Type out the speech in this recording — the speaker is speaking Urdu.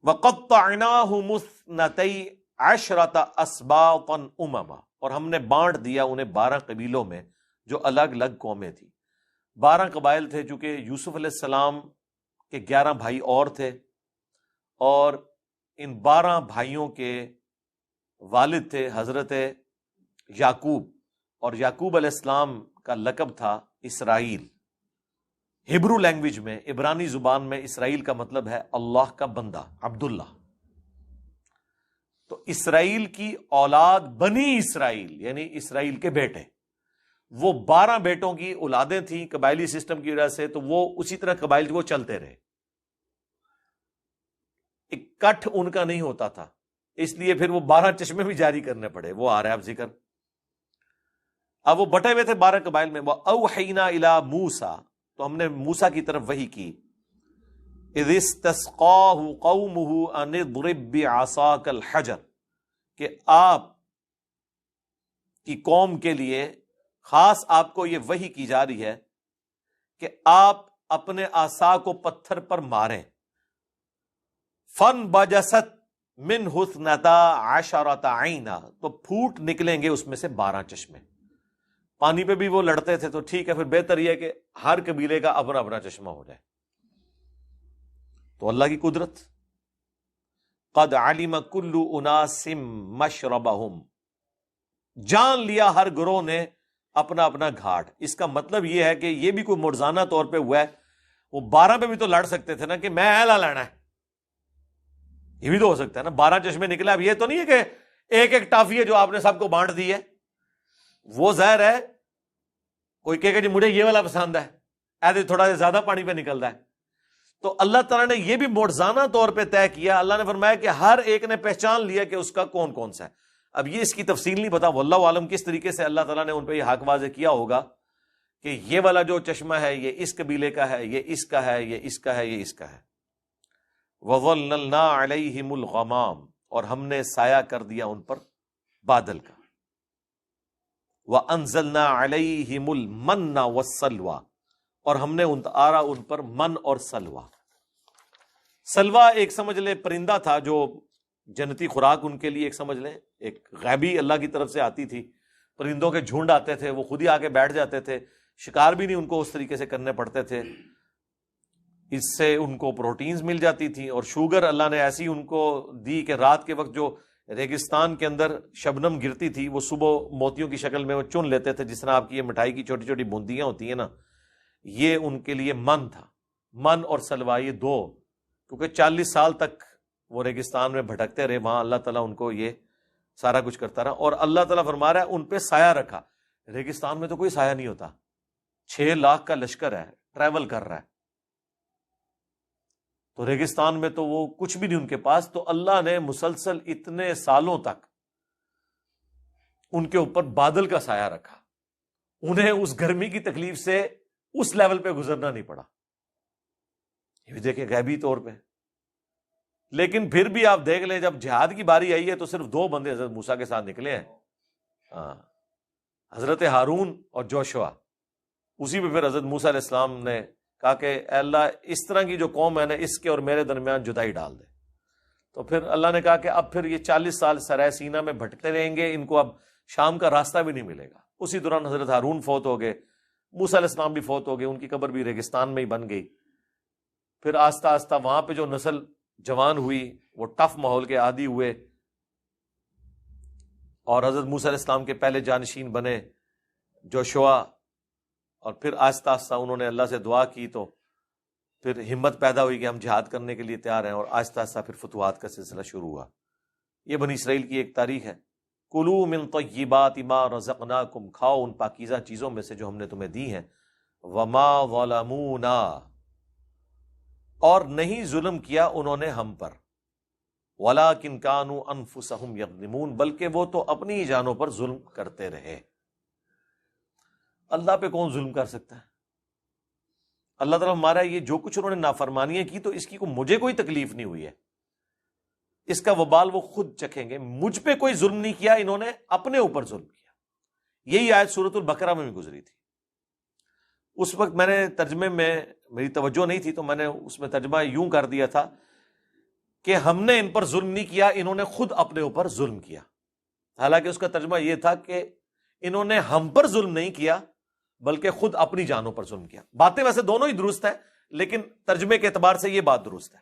وَقَطَّعْنَاهُمُ اثْنَتَيْ عَشْرَةَ أَسْبَاطًا أُمَمًا، اور ہم نے بانٹ دیا انہیں 12 قبیلوں میں جو الگ الگ قومیں تھیں۔ 12 قبائل تھے، چونکہ یوسف علیہ السلام کے 11 بھائی اور تھے، اور ان 12 بھائیوں کے والد تھے حضرت یعقوب، اور یعقوب علیہ السلام کا لقب تھا اسرائیل۔ ہبرو لینگویج میں، عبرانی زبان میں، اسرائیل کا مطلب ہے اللہ کا بندہ، عبداللہ۔ تو اسرائیل کی اولاد بنی اسرائیل، یعنی اسرائیل کے بیٹے، وہ 12 بیٹوں کی اولادیں تھیں قبائلی سسٹم کی وجہ سے، تو وہ اسی طرح قبائل وہ چلتے رہے، اکٹھ ان کا نہیں ہوتا تھا، اس لیے پھر وہ 12 چشمے بھی جاری کرنے پڑے، وہ آ رہا ہے اب ذکر۔ اب وہ بٹے ہوئے تھے 12 قبائل میں۔ وَأَوْحَيْنَا إِلَىٰ مُوسَىٰ، تو ہم نے موسیٰ کی طرف وحی کی، اِذِ اسْتَسْقَاهُ قَوْمُهُ أَنِ اضْرِب بِّعَصَاكَ الْحَجَرَ، کہ آپ کی قوم کے لیے خاص آپ کو یہ وحی کی جا رہی ہے کہ آپ اپنے عصا کو پتھر پر ماریں۔ فَانْبَجَسَتْ مِنْهُ اثْنَتَا عَشَرَةَ عَيْنًا، تو پھوٹ نکلیں گے اس میں سے 12 چشمے۔ پانی پہ بھی وہ لڑتے تھے، تو ٹھیک ہے، پھر بہتر یہ ہے کہ ہر قبیلے کا اپنا اپنا چشمہ ہو جائے۔ تو اللہ کی قدرت، قد علم کل اناس مشربہم، جان لیا ہر گروہ نے اپنا اپنا گھاٹ۔ اس کا مطلب یہ ہے کہ یہ بھی کوئی مرزانہ طور پہ ہوا ہے، وہ 12 پہ بھی تو لڑ سکتے تھے نا کہ میں اہلا لینا ہے، یہ بھی تو ہو سکتا ہے نا۔ 12 چشمے نکلے، اب یہ تو نہیں ہے کہ ایک ایک ٹافی ہے جو آپ نے سب کو بانٹ دی ہے، وہ ظاہر ہے کوئی کہے کہ جی مجھے یہ والا پسند ہے، ایسے تھوڑا سا زیادہ پانی پہ نکلتا ہے۔ تو اللہ تعالیٰ نے یہ بھی معجزانہ طور پہ طے کیا، اللہ نے فرمایا کہ ہر ایک نے پہچان لیا کہ اس کا کون کون سا ہے۔ اب یہ اس کی تفصیل نہیں پتا، واللہ عالم کس طریقے سے اللہ تعالیٰ نے ان پہ یہ حق واضح کیا ہوگا کہ یہ والا جو چشمہ ہے یہ اس قبیلے کا ہے، یہ اس کا ہے، یہ اس کا ہے، یہ اس کا ہے۔ وَظَلَّلْنَا عَلَيْهِمُ الْغَمَامَ، اور ہم نے سایہ کر دیا ان پر بادل کا۔ وَأَنزَلْنَا عَلَيْهِمُ الْمَنَّ وَالسَّلْوَىٰ، اور ہم نے اتارا ان پر من اور سلوہ۔ سلوہ ایک سمجھ لے پرندہ تھا جو جنتی خوراک ان کے لیے، ایک سمجھ لیں ایک غیبی اللہ کی طرف سے آتی تھی، پرندوں کے جھنڈ آتے تھے، وہ خود ہی آ کے بیٹھ جاتے تھے، شکار بھی نہیں ان کو اس طریقے سے کرنے پڑتے تھے، اس سے ان کو پروٹینز مل جاتی تھی، اور شوگر اللہ نے ایسی ان کو دی کہ رات کے وقت جو ریگستان کے اندر شبنم گرتی تھی وہ صبح موتیوں کی شکل میں وہ چن لیتے تھے، جس طرح آپ کی یہ مٹھائی کی چھوٹی چھوٹی بوندیاں ہوتی ہیں نا، یہ ان کے لیے من تھا۔ من اور سلوہ یہ دو، کیونکہ 40 سال تک وہ ریگستان میں بھٹکتے رہے، وہاں اللہ تعالیٰ ان کو یہ سارا کچھ کرتا رہا، اور اللہ تعالیٰ فرما رہا ہے ان پہ سایہ رکھا۔ ریگستان میں تو کوئی سایہ نہیں ہوتا، 6 لاکھ کا لشکر ہے، ٹریول کر رہا ہے، تو ریگستان میں تو وہ کچھ بھی نہیں ان کے پاس، تو اللہ نے مسلسل اتنے سالوں تک ان کے اوپر بادل کا سایہ رکھا، انہیں اس گرمی کی تکلیف سے اس لیول پہ گزرنا نہیں پڑا۔ یہ بھی دیکھیں غیبی طور پہ۔ لیکن پھر بھی آپ دیکھ لیں، جب جہاد کی باری آئی ہے تو صرف 2 بندے حضرت موسیٰ کے ساتھ نکلے ہیں، حضرت ہارون اور جوشوا۔ اسی پہ پھر حضرت موسیٰ علیہ السلام نے کہا کہ اے اللہ اس طرح کی جو قوم ہے نا، اس کے اور میرے درمیان جدائی ڈال دے۔ تو پھر اللہ نے کہا کہ اب پھر یہ 40 سال سرائے سینا میں بھٹکتے رہیں گے، ان کو اب شام کا راستہ بھی نہیں ملے گا۔ اسی دوران حضرت ہارون فوت ہو گئے، موسیٰ علیہ السلام بھی فوت ہو گئے، ان کی قبر بھی ریگستان میں ہی بن گئی۔ پھر آہستہ آہستہ وہاں پہ جو نسل جوان ہوئی وہ ٹف ماحول کے عادی ہوئے، اور حضرت موسیٰ علیہ السلام کے پہلے جانشین بنے جوشوا، اور پھر آہستہ آہستہ انہوں نے اللہ سے دعا کی، تو پھر ہمت پیدا ہوئی کہ ہم جہاد کرنے کے لیے تیار ہیں، اور آہستہ آہستہ پھر فتوحات کا سلسلہ شروع ہوا۔ یہ بنی اسرائیل کی ایک تاریخ ہے۔ کلوا من طیبات ما رزقناکم، کھاؤ ان پاکیزہ چیزوں میں سے جو ہم نے تمہیں دی ہیں۔ وما ظلمونا، اور نہیں ظلم کیا انہوں نے ہم پر، ولکن کانوا انفسہم یظلمون، بلکہ وہ تو اپنی ہی جانوں پر ظلم کرتے رہے۔ اللہ پہ کون ظلم کر سکتا ہے؟ اللہ تعالیٰ ہمارا یہ جو کچھ انہوں نے نافرمانیاں کی، تو اس کی مجھے کوئی تکلیف نہیں ہوئی ہے، اس کا وبال وہ خود چکھیں گے۔ مجھ پہ کوئی ظلم نہیں کیا، انہوں نے اپنے اوپر ظلم کیا۔ یہی آیت سورۃ البقرہ میں بھی گزری تھی۔ اس وقت میں نے ترجمے میں میری توجہ نہیں تھی، تو میں نے اس میں ترجمہ یوں کر دیا تھا کہ ہم نے ان پر ظلم نہیں کیا، انہوں نے خود اپنے اوپر ظلم کیا. حالانکہ اس کا ترجمہ یہ تھا کہ انہوں نے ہم پر ظلم نہیں کیا بلکہ خود اپنی جانوں پر ظلم کیا. باتیں ویسے دونوں ہی درست ہے، لیکن ترجمے کے اعتبار سے یہ بات درست ہے.